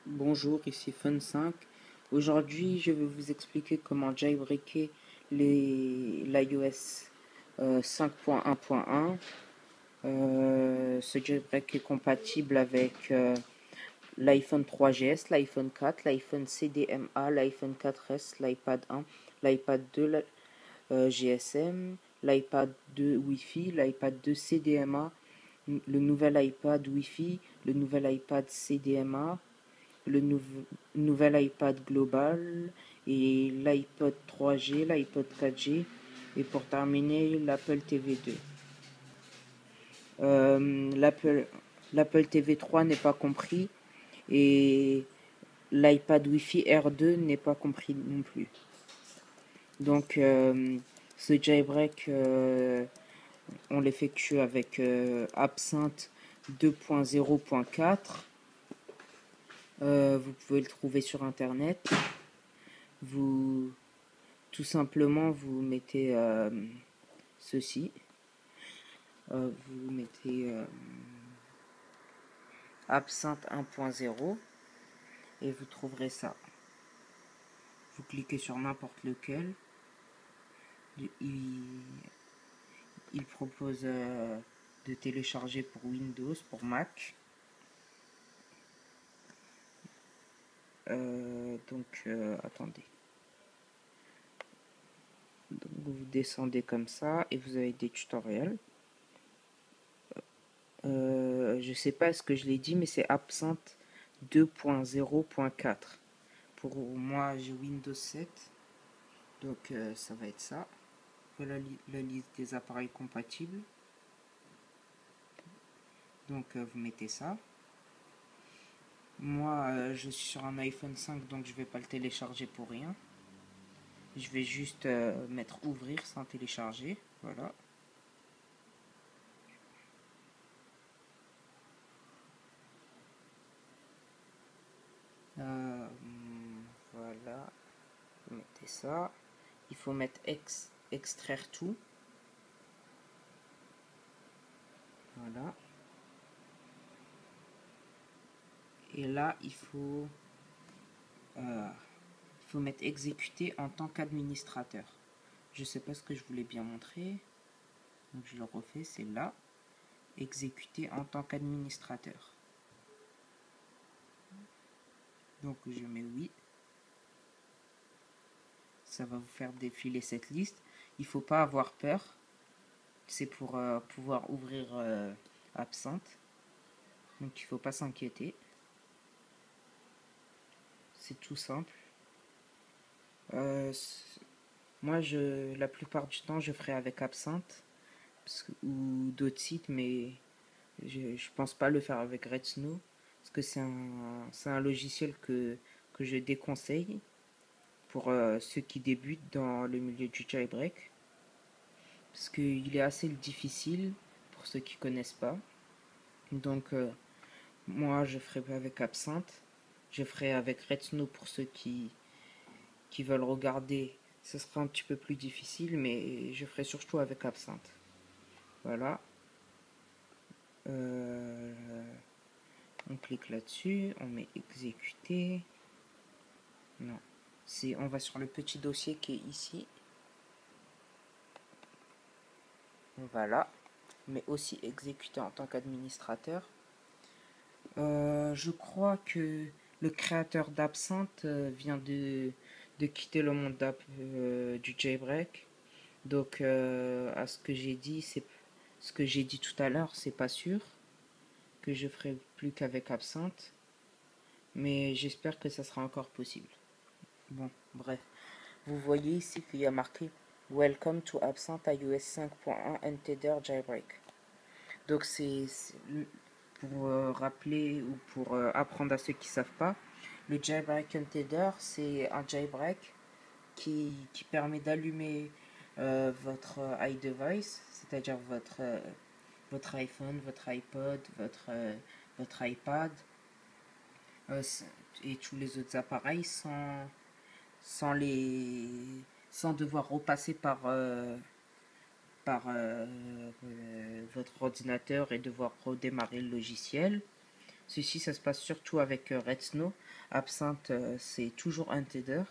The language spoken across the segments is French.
Bonjour, ici Fun5. Aujourd'hui, je vais vous expliquer comment jailbreaker l'iOS 5.1.1. Ce jailbreak est compatible avec l'iPhone 3GS, l'iPhone 4, l'iPhone CDMA, l'iPhone 4S, l'iPad 1, l'iPad 2 GSM, l'iPad 2 Wi-Fi, l'iPad 2 CDMA, le nouvel iPad Wi-Fi, le nouvel iPad CDMA, le nouvel iPad global et l'iPod 3G, l'iPod 4G et pour terminer l'Apple TV 2. L'Apple TV 3 n'est pas compris et l'iPad Wi-Fi R2 n'est pas compris non plus. Donc ce jailbreak on l'effectue avec Absinthe 2.0.4. Vous pouvez le trouver sur internet. Tout simplement vous mettez ceci. Vous mettez Absinthe 1.0 et vous trouverez ça. Vous cliquez sur n'importe lequel. Il propose de télécharger pour Windows, pour Mac. Attendez. Donc, vous descendez comme ça et vous avez des tutoriels. Je sais pas ce que je l'ai dit, mais c'est Absinthe 2.0.4. Pour moi, j'ai Windows 7, donc ça va être ça. Voilà la liste des appareils compatibles. Donc vous mettez ça. Moi, je suis sur un iPhone 5, donc je vais pas le télécharger pour rien. Je vais juste mettre ouvrir sans télécharger. Voilà. Voilà. Vous mettez ça. Il faut mettre extraire tout. Voilà. Et là, il faut mettre exécuter en tant qu'administrateur. Je sais pas ce que je voulais bien montrer. Donc je le refais, c'est là. Exécuter en tant qu'administrateur. Donc je mets oui. Ça va vous faire défiler cette liste. Il faut pas avoir peur. C'est pour pouvoir ouvrir Absinthe. Donc il faut pas s'inquiéter. C'est tout simple. Moi, la plupart du temps, je ferai avec Absinthe ou d'autres sites, mais je pense pas le faire avec Red Snow parce que c'est un logiciel que je déconseille pour ceux qui débutent dans le milieu du jailbreak parce qu'il est assez difficile pour ceux qui connaissent pas. Donc moi, je ferai pas avec Absinthe, je ferai avec Red Snow pour ceux qui veulent regarder. Ce sera un petit peu plus difficile, mais je ferai surtout avec Absinthe. Voilà. On clique là-dessus, on met exécuter. Non, on va sur le petit dossier qui est ici. Voilà, mais aussi exécuter en tant qu'administrateur. Je crois que le créateur d'Absinthe vient de quitter le monde du jailbreak. Donc, à ce que j'ai dit, ce que j'ai dit tout à l'heure, c'est pas sûr que je ferai plus qu'avec Absinthe, mais j'espère que ça sera encore possible. Bon, bref. Vous voyez ici qu'il y a marqué Welcome to Absinthe iOS 5.1 Untethered Jailbreak. Donc c'est pour rappeler ou pour apprendre à ceux qui ne savent pas, le jailbreak Untethered, c'est un jailbreak qui permet d'allumer votre iDevice, c'est-à-dire votre iPhone, votre iPod, votre iPad et tous les autres appareils sans les sans devoir repasser par votre ordinateur et devoir redémarrer le logiciel. Ceci, ça se passe surtout avec Red Snow. Absinthe, c'est toujours un tether.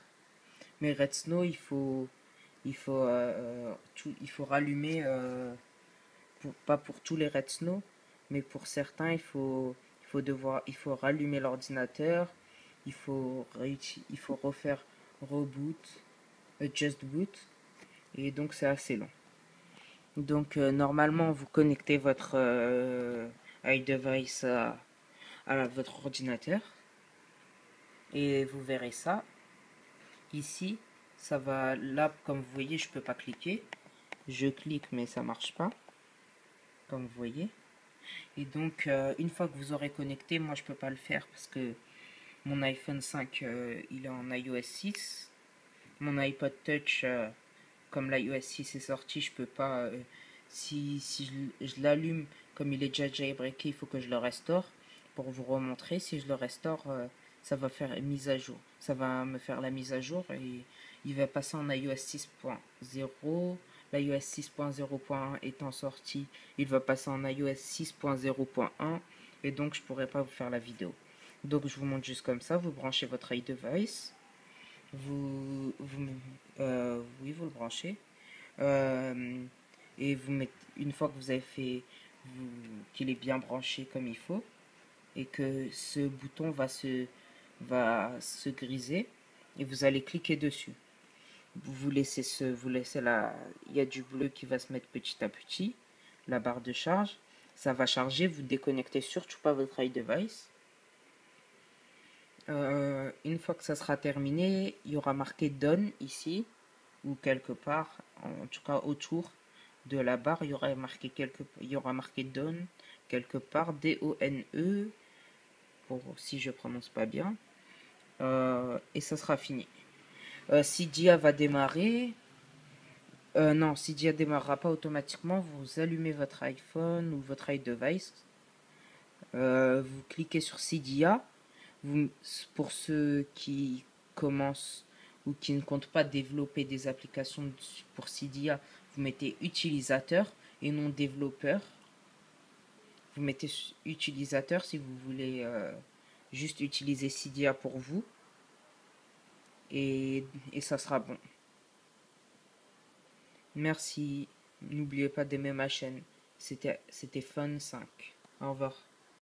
Mais Red Snow, il faut rallumer, pas pour tous les Red Snow, mais pour certains, il faut rallumer l'ordinateur, il faut refaire reboot, just boot, et donc c'est assez long. Donc normalement, vous connectez votre iDevice à votre ordinateur et vous verrez ça. Ici, ça va, là, comme vous voyez, je peux pas cliquer. Je clique, mais ça marche pas, comme vous voyez. Et donc, une fois que vous aurez connecté, moi je peux pas le faire parce que mon iPhone 5, il est en iOS 6. Mon iPod Touch, comme l'iOS 6 est sorti, je peux pas. Si je l'allume, comme il est déjà jailbreaké, il faut que je le restaure pour vous remontrer. Si je le restaure, ça va faire une mise à jour. Ça va me faire la mise à jour et il va passer en iOS 6.0. L'iOS 6.0.1 étant sorti, il va passer en iOS 6.0.1 et donc je pourrais pas vous faire la vidéo. Donc je vous montre juste comme ça, vous branchez votre iDevice, oui, vous le branchez. Euh, et vous mettez, une fois que vous avez fait, qu'il est bien branché comme il faut, et que ce bouton va se griser, et vous allez cliquer dessus. Vous laissez là, il y a du bleu qui va se mettre petit à petit, la barre de charge. Ça va charger, vous déconnectez surtout pas votre iDevice. Une fois que ça sera terminé, il y aura marqué Done ici, ou quelque part, en tout cas autour de la barre, il y aura marqué Done quelque part, D-O-N-E, pour si je prononce pas bien, et ça sera fini. Cydia va démarrer. Non, Cydia démarrera pas automatiquement. Vous allumez votre iPhone ou votre iDevice. Vous cliquez sur Cydia. Pour ceux qui commencent ou qui ne comptent pas développer des applications pour Cydia, vous mettez utilisateur et non développeur. Vous mettez utilisateur si vous voulez juste utiliser Cydia pour vous. Et ça sera bon. Merci. N'oubliez pas d'aimer ma chaîne. C'était Fun 5. Au revoir.